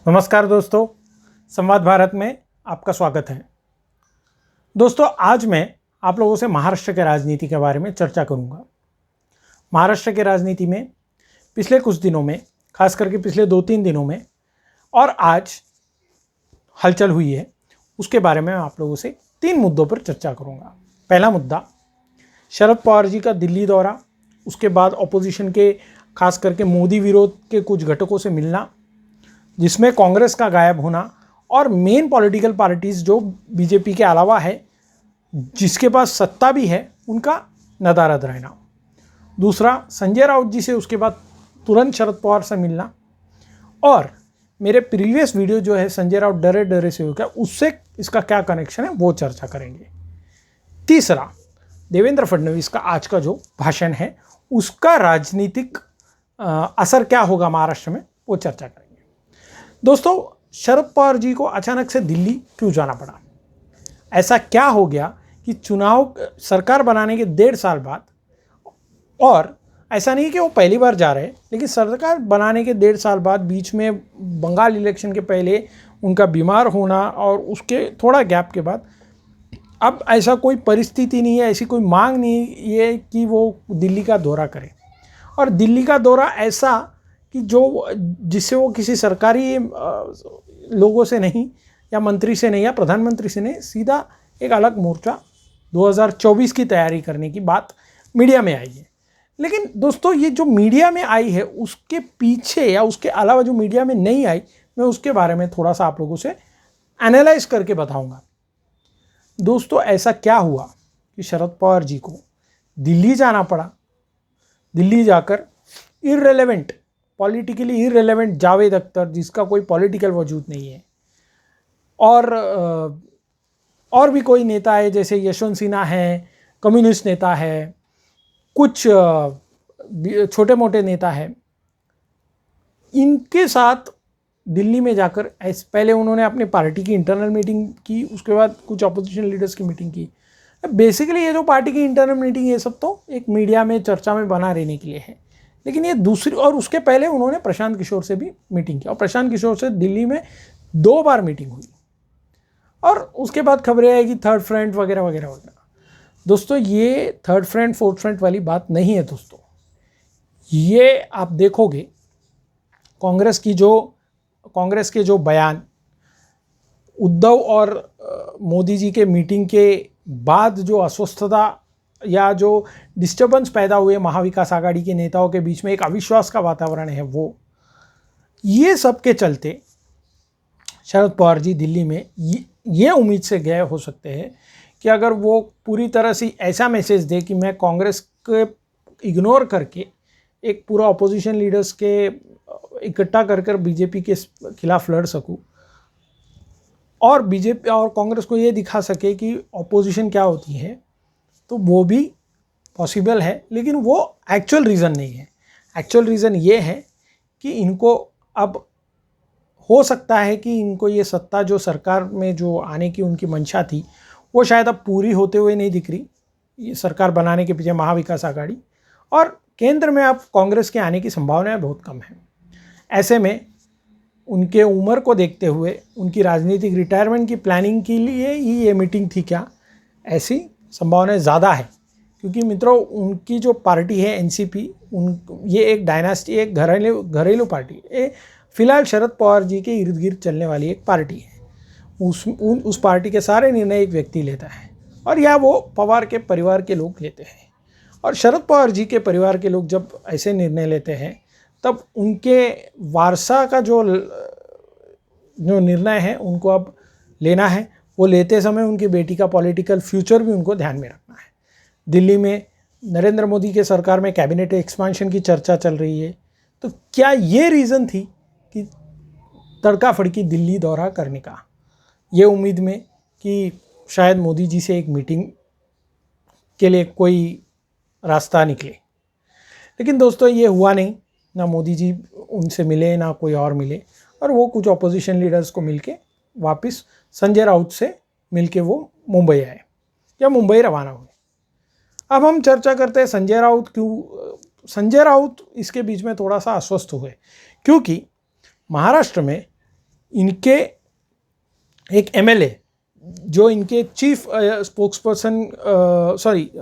नमस्कार दोस्तों, संवाद भारत में आपका स्वागत है। दोस्तों, आज मैं आप लोगों से महाराष्ट्र के राजनीति के बारे में चर्चा करूंगा। महाराष्ट्र के राजनीति में पिछले कुछ दिनों में, खास करके पिछले 2-3 दिनों में और आज हलचल हुई है, उसके बारे में आप लोगों से 3 मुद्दों पर चर्चा करूंगा। पहला मुद्दा, शरद पवार जी का दिल्ली दौरा, उसके बाद ऑपोजिशन के खास करके मोदी विरोध के कुछ घटकों से मिलना, जिसमें कांग्रेस का गायब होना और मेन पॉलिटिकल पार्टीज जो बीजेपी के अलावा है, जिसके पास सत्ता भी है, उनका नदारद रहना। दूसरा, संजय राउत जी से उसके बाद तुरंत शरद पवार से मिलना, और मेरे प्रीवियस वीडियो जो है संजय राउत डरे डरे से हो गया, उससे इसका क्या कनेक्शन है वो चर्चा करेंगे। तीसरा, देवेंद्र फडणवीस का आज का जो भाषण है उसका राजनीतिक असर क्या होगा महाराष्ट्र में, वो चर्चा करेंगे। दोस्तों, शरद पवार जी को अचानक से दिल्ली क्यों जाना पड़ा? ऐसा क्या हो गया कि चुनाव सरकार बनाने के 1.5 साल बाद, और ऐसा नहीं कि वो पहली बार जा रहे हैं, लेकिन सरकार बनाने के 1.5 साल बाद बीच में बंगाल इलेक्शन के पहले उनका बीमार होना और उसके थोड़ा गैप के बाद अब ऐसा कोई परिस्थिति नहीं है, ऐसी कोई मांग नहीं है कि वो दिल्ली का दौरा करें। और दिल्ली का दौरा ऐसा कि जिससे वो किसी सरकारी लोगों से नहीं, या मंत्री से नहीं, या प्रधानमंत्री से नहीं, सीधा एक अलग मोर्चा 2024 की तैयारी करने की बात मीडिया में आई है। लेकिन दोस्तों, ये जो मीडिया में आई है उसके पीछे या उसके अलावा जो मीडिया में नहीं आई, मैं उसके बारे में थोड़ा सा आप लोगों से एनालाइज करके बताऊंगा। दोस्तों, ऐसा क्या हुआ कि शरद पवार जी को दिल्ली जाना पड़ा? दिल्ली जाकर irrelevant, politically irrelevant Javed Akhtar, जिसका कोई पॉलिटिकल वजूद नहीं है, और भी कोई नेता है जैसे यशवंत सिन्हा है, कम्युनिस्ट नेता है, कुछ छोटे मोटे नेता हैं, इनके साथ दिल्ली में जाकर पहले उन्होंने अपनी पार्टी की इंटरनल मीटिंग की, उसके बाद कुछ अपोजिशन लीडर्स की मीटिंग की। बेसिकली ये जो पार्टी की इंटरनल मीटिंग, ये सब तो एक मीडिया में चर्चा में बना रहने के लिए है, लेकिन ये दूसरी, और उसके पहले उन्होंने प्रशांत किशोर से भी मीटिंग की, और प्रशांत किशोर से दिल्ली में 2 बार मीटिंग हुई, और उसके बाद खबरें आई कि थर्ड फ्रंट वगैरह वगैरह वगैरह। दोस्तों, ये थर्ड फ्रंट फोर्थ फ्रंट वाली बात नहीं है। दोस्तों, ये आप देखोगे कांग्रेस के जो बयान उद्धव और मोदी जी के मीटिंग के बाद जो अस्वस्थता या जो डिस्टर्बेंस पैदा हुए महाविकास आघाड़ी के नेताओं के बीच में, एक अविश्वास का वातावरण है, ये सब के चलते शरद पवार जी दिल्ली में ये उम्मीद से गए हो सकते हैं कि अगर वो पूरी तरह से ऐसा मैसेज दे कि मैं कांग्रेस के इग्नोर करके एक पूरा अपोजिशन लीडर्स के इकट्ठा कर बीजेपी के खिलाफ लड़ सकूं, और बीजेपी और कांग्रेस को ये दिखा सके कि ऑपोजिशन क्या होती है, तो वो भी पॉसिबल है। लेकिन वो एक्चुअल रीज़न नहीं है। एक्चुअल रीज़न ये है कि इनको अब हो सकता है कि इनको ये सत्ता जो सरकार में जो आने की उनकी मंशा थी, वो शायद अब पूरी होते हुए नहीं दिख रही। ये सरकार बनाने के पीछे महाविकास आघाड़ी, और केंद्र में अब कांग्रेस के आने की संभावनाएं बहुत कम है। ऐसे में उनके उम्र को देखते हुए उनकी राजनीतिक रिटायरमेंट की प्लानिंग के लिए ही ये मीटिंग थी क्या? ऐसी संभावनाएं ज़्यादा है, क्योंकि मित्रों, उनकी जो पार्टी है एनसीपी, ये एक डायनास्टी, एक घरेलू पार्टी है। फिलहाल शरद पवार जी के इर्द गिर्द चलने वाली एक पार्टी है। उस पार्टी के सारे निर्णय एक व्यक्ति लेता है, और या वो पवार के परिवार के लोग लेते हैं। और शरद पवार जी के परिवार के लोग जब ऐसे निर्णय लेते हैं, तब उनके वारसा का जो निर्णय है उनको अब लेना है। वो लेते समय उनकी बेटी का पॉलिटिकल फ्यूचर भी उनको ध्यान में रखना है। दिल्ली में नरेंद्र मोदी के सरकार में कैबिनेट एक्सपांशन की चर्चा चल रही है, तो क्या ये रीज़न थी कि तड़का फड़की दिल्ली दौरा करने का, ये उम्मीद में कि शायद मोदी जी से एक मीटिंग के लिए कोई रास्ता निकले? लेकिन दोस्तों, ये हुआ नहीं। ना मोदी जी उनसे मिले, ना कोई और मिले, और वो कुछ अपोजिशन लीडर्स को मिलके वापस संजय राउत से मिलके वो मुंबई आए, या मुंबई रवाना हुए। अब हम चर्चा करते हैं संजय राउत क्यों। संजय राउत इसके बीच में थोड़ा सा अस्वस्थ हुए, क्योंकि महाराष्ट्र में इनके एक एमएलए जो इनके चीफ स्पोक्स पर्सन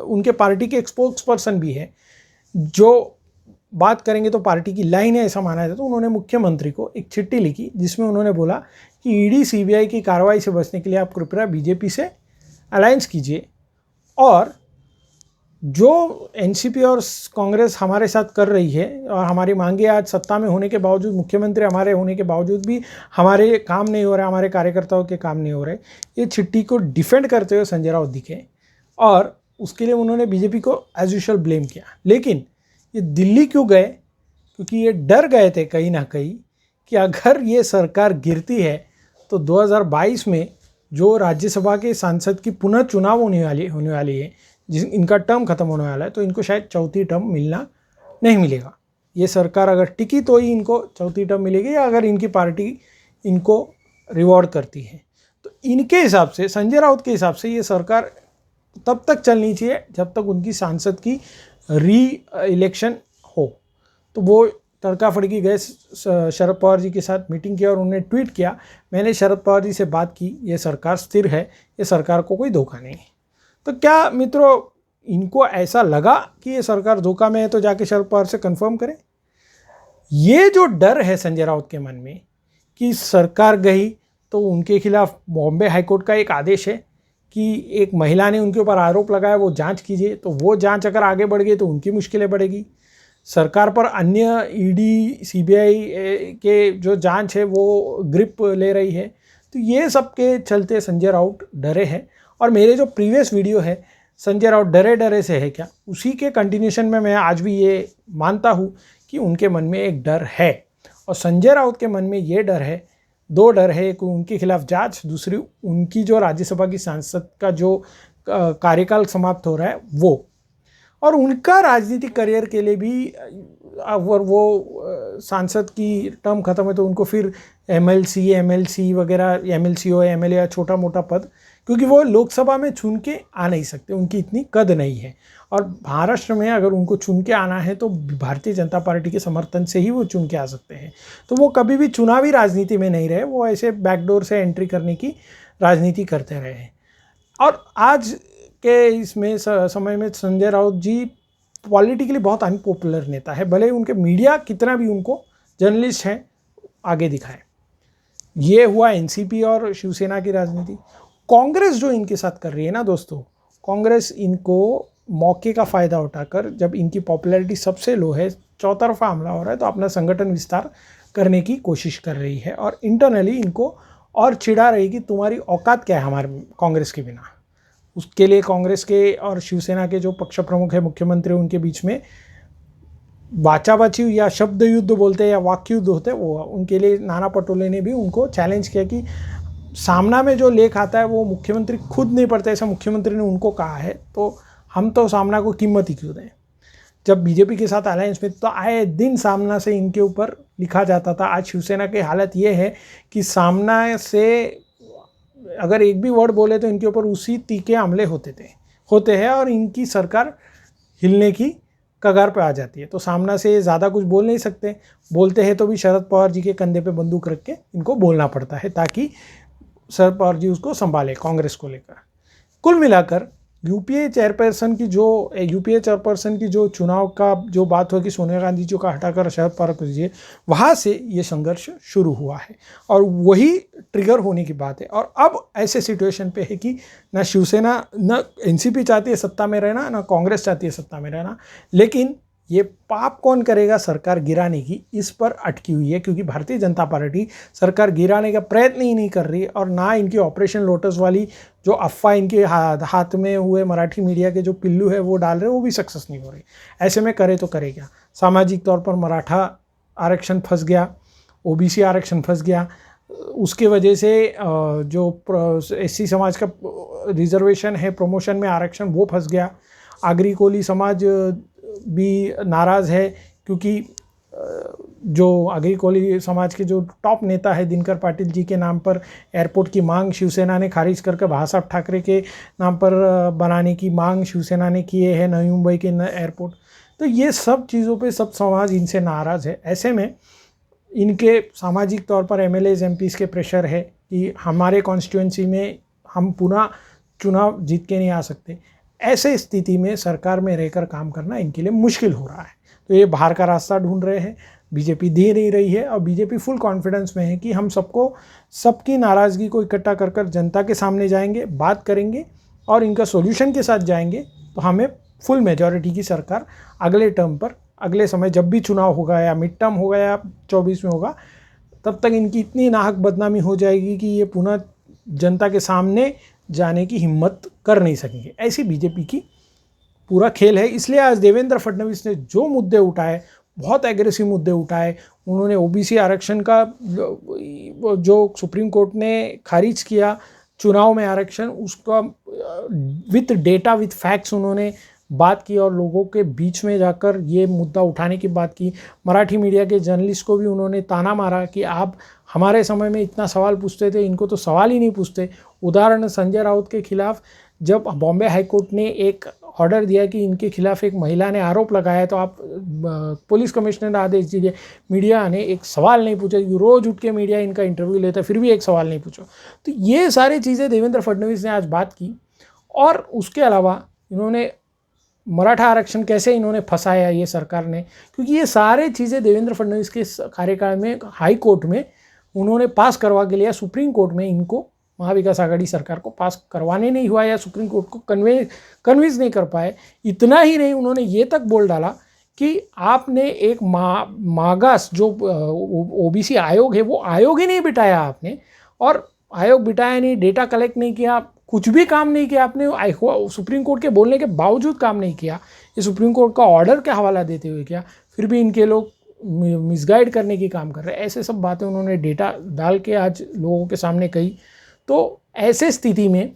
उनके पार्टी के एक स्पोक्स पर्सन भी है, जो बात करेंगे तो पार्टी की लाइन है ऐसा माना जाता है, तो उन्होंने मुख्यमंत्री को एक चिट्ठी लिखी जिसमें उन्होंने बोला कि ईडी सीबीआई की कार्रवाई से बचने के लिए आप कृपया बीजेपी से अलायंस कीजिए, और जो एनसीपी और कांग्रेस हमारे साथ कर रही है और हमारी मांगे आज सत्ता में होने के बावजूद, मुख्यमंत्री हमारे होने के बावजूद भी हमारे काम नहीं हो रहे, हमारे कार्यकर्ताओं के काम नहीं हो रहे, ये चिट्ठी को डिफेंड करते हुए संजय राउत दिखे और उसके लिए उन्होंने बीजेपी को एज यूजुअल ब्लेम किया। लेकिन ये दिल्ली क्यों गए? क्योंकि ये डर गए थे कहीं ना कहीं कि अगर ये सरकार गिरती है तो 2022 में जो राज्यसभा के सांसद की पुनः चुनाव होने वाली है, जिस इनका टर्म खत्म होने वाला है, तो इनको शायद चौथी टर्म मिलना नहीं मिलेगा। ये सरकार अगर टिकी तो ही इनको चौथी टर्म मिलेगी, या अगर इनकी पार्टी इनको रिवॉर्ड करती है। तो इनके हिसाब से, संजय राउत के हिसाब से, ये सरकार तब तक चलनी चाहिए जब तक उनकी सांसद की री इलेक्शन हो। तो वो तड़का फड़की गए, शरद पवार जी के साथ मीटिंग किया और उन्होंने ट्वीट किया, मैंने शरद पवार जी से बात की, ये सरकार स्थिर है, ये सरकार को कोई धोखा नहीं है। तो क्या मित्रों, इनको ऐसा लगा कि ये सरकार धोखा में है तो जाके शरद पवार से कंफर्म करें? ये जो डर है संजय राउत के मन में कि सरकार गई तो उनके खिलाफ बॉम्बे हाईकोर्ट का एक आदेश है कि एक महिला ने उनके ऊपर आरोप लगाया, वो जांच कीजिए, तो वो जांच अगर आगे बढ़ गई तो उनकी मुश्किलें बढ़ेगी। सरकार पर अन्य ईडी सीबीआई के जो जांच है वो ग्रिप ले रही है। तो ये सब के चलते संजय राउत डरे हैं। और मेरे जो प्रीवियस वीडियो है संजय राउत डरे डरे से है क्या, उसी के कंटिन्यूशन में मैं आज भी ये मानता हूँ कि उनके मन में एक डर है। और संजय राउत के मन में ये डर है, दो डर है, एक उनके खिलाफ जांच, दूसरी उनकी जो राज्यसभा की सांसद का जो कार्यकाल समाप्त हो रहा है वो, और उनका राजनीतिक करियर के लिए भी अगर वो सांसद की टर्म खत्म है तो उनको फिर एमएलसी वगैरह, एमएलसी हो एमएलए या छोटा मोटा पद, क्योंकि वो लोकसभा में चुन के आ नहीं सकते, उनकी इतनी कद नहीं है। और महाराष्ट्र में अगर उनको चुन के आना है तो भारतीय जनता पार्टी के समर्थन से ही वो चुन के आ सकते हैं। तो वो कभी भी चुनावी राजनीति में नहीं रहे, वो ऐसे बैकडोर से एंट्री करने की राजनीति करते रहे हैं। और आज के इसमें समय में संजय राउत जी पॉलिटिकली बहुत अनपॉपुलर नेता है, भले उनके मीडिया कितना भी उनको जर्नलिस्ट हैं आगे दिखाए। ये हुआ एनसीपी और शिवसेना की राजनीति। कांग्रेस जो इनके साथ कर रही है ना दोस्तों, कांग्रेस इनको मौके का फ़ायदा उठाकर, जब इनकी पॉपुलैरिटी सबसे लो है, चौतरफा हमला हो रहा है, तो अपना संगठन विस्तार करने की कोशिश कर रही है और इंटरनली इनको और चिढ़ा रही कि तुम्हारी औकात क्या है हमारे कांग्रेस के बिना। उसके लिए कांग्रेस के और शिवसेना के जो पक्ष प्रमुख है, मुख्यमंत्री, उनके बीच में बाचाबाची या शब्द युद्ध बोलते हैं या वाक्य युद्ध होते हैं, वो उनके लिए नाना पटोले ने भी उनको चैलेंज किया कि सामना में जो लेख आता है वो मुख्यमंत्री खुद नहीं पढ़ते, ऐसा मुख्यमंत्री ने उनको कहा है, तो हम तो सामना को कीमत ही क्यों दें। जब बीजेपी के साथ अलायंस में तो आए दिन सामना से इनके ऊपर लिखा जाता था। आज शिवसेना की हालत ये है कि सामना से अगर एक भी वर्ड बोले तो इनके ऊपर उसी तीखे हमले होते हैं और इनकी सरकार हिलने की कगार पे आ जाती है। तो सामना से ज़्यादा कुछ बोल नहीं सकते, बोलते हैं तो भी शरद पवार जी के कंधे पे बंदूक रख के इनको बोलना पड़ता है ताकि शरद पवार जी उसको संभाले कांग्रेस को लेकर। कुल मिलाकर यूपीए चेयरपर्सन की जो चुनाव का जो बात हुआ कि सोनिया गांधी जी का हटाकर शरद पवार को दीजिए, वहाँ से ये संघर्ष शुरू हुआ है और वही ट्रिगर होने की बात है। और अब ऐसे सिचुएशन पे है कि ना शिवसेना, ना एनसीपी चाहती है सत्ता में रहना, ना कांग्रेस चाहती है सत्ता में रहना, लेकिन ये पाप कौन करेगा सरकार गिराने की, इस पर अटकी हुई है। क्योंकि भारतीय जनता पार्टी सरकार गिराने का प्रयत्न ही नहीं कर रही और ना इनकी ऑपरेशन लोटस वाली जो अफवाह इनके हाथ में हुए मराठी मीडिया के जो पिल्लू है वो डाल रहे, वो भी सक्सेस नहीं हो रही। ऐसे में करे तो करे क्या। सामाजिक तौर पर मराठा आरक्षण फंस गया, ओबीसी आरक्षण फंस गया, उसके वजह से जो एससी समाज का रिजर्वेशन है, प्रमोशन में आरक्षण, वो फंस गया। आगरी कोली समाज भी नाराज़ है क्योंकि जो आगरी कोली समाज के जो टॉप नेता है दिनकर पाटिल जी के नाम पर एयरपोर्ट की मांग शिवसेना ने खारिज करके भासाब ठाकरे के नाम पर बनाने की मांग शिवसेना ने किए है, नवी मुंबई के एयरपोर्ट। तो ये सब चीज़ों पे सब समाज इनसे नाराज़ है। ऐसे में इनके सामाजिक तौर पर एमएलएज एमपीज़ के प्रेशर है कि हमारे कॉन्स्टिट्यूंसी में हम पुनः चुनाव जीत के नहीं आ सकते। ऐसे स्थिति में सरकार में रहकर काम करना इनके लिए मुश्किल हो रहा है। तो ये बाहर का रास्ता ढूंढ रहे हैं, बीजेपी दे नहीं रही है। और बीजेपी फुल कॉन्फिडेंस में है कि हम सबकी नाराज़गी को इकट्ठा कर कर जनता के सामने जाएंगे, बात करेंगे और इनका सॉल्यूशन के साथ जाएंगे तो हमें फुल मेजॉरिटी की सरकार अगले टर्म पर, अगले समय जब भी चुनाव होगा या मिड टर्म होगा या 24 में होगा, तब तक इनकी इतनी नाहक बदनामी हो जाएगी कि ये पुनः जनता के सामने जाने की हिम्मत कर नहीं सकेंगे। ऐसी बीजेपी की पूरा खेल है। इसलिए आज देवेंद्र फडणवीस ने जो मुद्दे उठाए, बहुत एग्रेसिव मुद्दे उठाए। उन्होंने ओबीसी आरक्षण का जो सुप्रीम कोर्ट ने खारिज किया, चुनाव में आरक्षण, उसका विथ डेटा विथ फैक्ट्स उन्होंने बात की और लोगों के बीच में जाकर ये मुद्दा उठाने की बात की। मराठी मीडिया के जर्नलिस्ट को भी उन्होंने ताना मारा कि आप हमारे समय में इतना सवाल पूछते थे, इनको तो सवाल ही नहीं पूछते। उदाहरण संजय राउत के खिलाफ जब बॉम्बे हाई कोर्ट ने एक ऑर्डर दिया कि इनके खिलाफ एक महिला ने आरोप लगाया तो आप पुलिस कमिश्नर ने आदेश दीजिए, मीडिया ने एक सवाल नहीं पूछा। रोज़ उठ के मीडिया इनका इंटरव्यू लेता, फिर भी एक सवाल नहीं पूछा। तो ये सारी चीज़ें देवेंद्र फडणवीस ने आज बात की। और उसके अलावा इन्होंने मराठा आरक्षण कैसे इन्होंने फंसाया ये सरकार ने, क्योंकि ये सारे चीज़ें देवेंद्र फडणवीस के कार्यकाल में हाई कोर्ट में उन्होंने पास करवा के लिया। सुप्रीम कोर्ट में इनको महाविकास आघाड़ी सरकार को पास करवाने नहीं हुआ या सुप्रीम कोर्ट को कन्विंस नहीं कर पाए। इतना ही नहीं, उन्होंने ये तक बोल डाला कि आपने एक मागास जो ओबीसी आयोग है वो आयोग ही नहीं बिठाया आपने, और आयोग बिठाया नहीं, डेटा कलेक्ट नहीं किया, कुछ भी काम नहीं किया आपने। सुप्रीम कोर्ट के बोलने के बावजूद काम नहीं किया, ये सुप्रीम कोर्ट का ऑर्डर का हवाला देते हुए किया। फिर भी इनके लोग मिसगाइड करने की काम कर रहे हैं। ऐसे सब बातें उन्होंने डेटा डाल के आज लोगों के सामने कही। तो ऐसे स्थिति में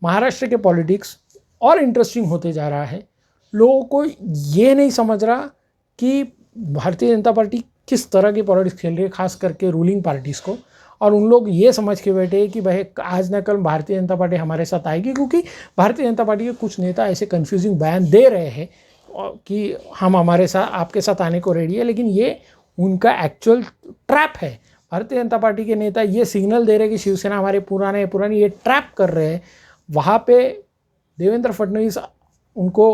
महाराष्ट्र के पॉलिटिक्स और इंटरेस्टिंग होते जा रहा है। लोगों को ये नहीं समझ रहा कि भारतीय जनता पार्टी किस तरह की पॉलिटिक्स खेल रही है, खास करके रूलिंग पार्टीज़ को। और उन लोग ये समझ के बैठे हैं कि भाई आज न कल भारतीय जनता पार्टी हमारे साथ आएगी, क्योंकि भारतीय जनता पार्टी के कुछ नेता ऐसे कन्फ्यूजिंग बयान दे रहे हैं कि हम हमारे साथ आपके साथ आने को रेडी है, लेकिन ये उनका एक्चुअल ट्रैप है। भारतीय जनता पार्टी के नेता ये सिग्नल दे रहे हैं कि शिवसेना हमारे पुरानी ये ट्रैप कर रहे हैं। वहाँ पे देवेंद्र फडणवीस उनको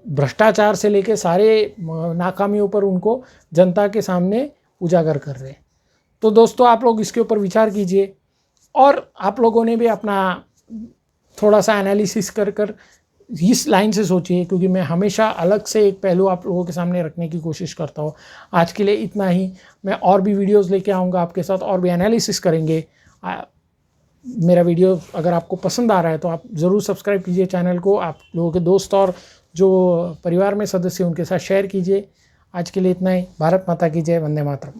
भ्रष्टाचार से लेके सारे नाकामियों पर उनको जनता के सामने उजागर कर रहे हैं। तो दोस्तों, आप लोग इसके ऊपर विचार कीजिए और आप लोगों ने भी अपना थोड़ा सा एनालिसिस कर इस लाइन से सोचिए, क्योंकि मैं हमेशा अलग से एक पहलू आप लोगों के सामने रखने की कोशिश करता हूँ। आज के लिए इतना ही। मैं और भी वीडियोस लेके आऊँगा आपके साथ, और भी एनालिसिस करेंगे। मेरा वीडियो अगर आपको पसंद आ रहा है तो आप ज़रूर सब्सक्राइब कीजिए चैनल को, आप लोगों के दोस्त और जो परिवार में सदस्य उनके साथ शेयर कीजिए। आज के लिए इतना ही। भारत माता की जय। वंदे मातरम।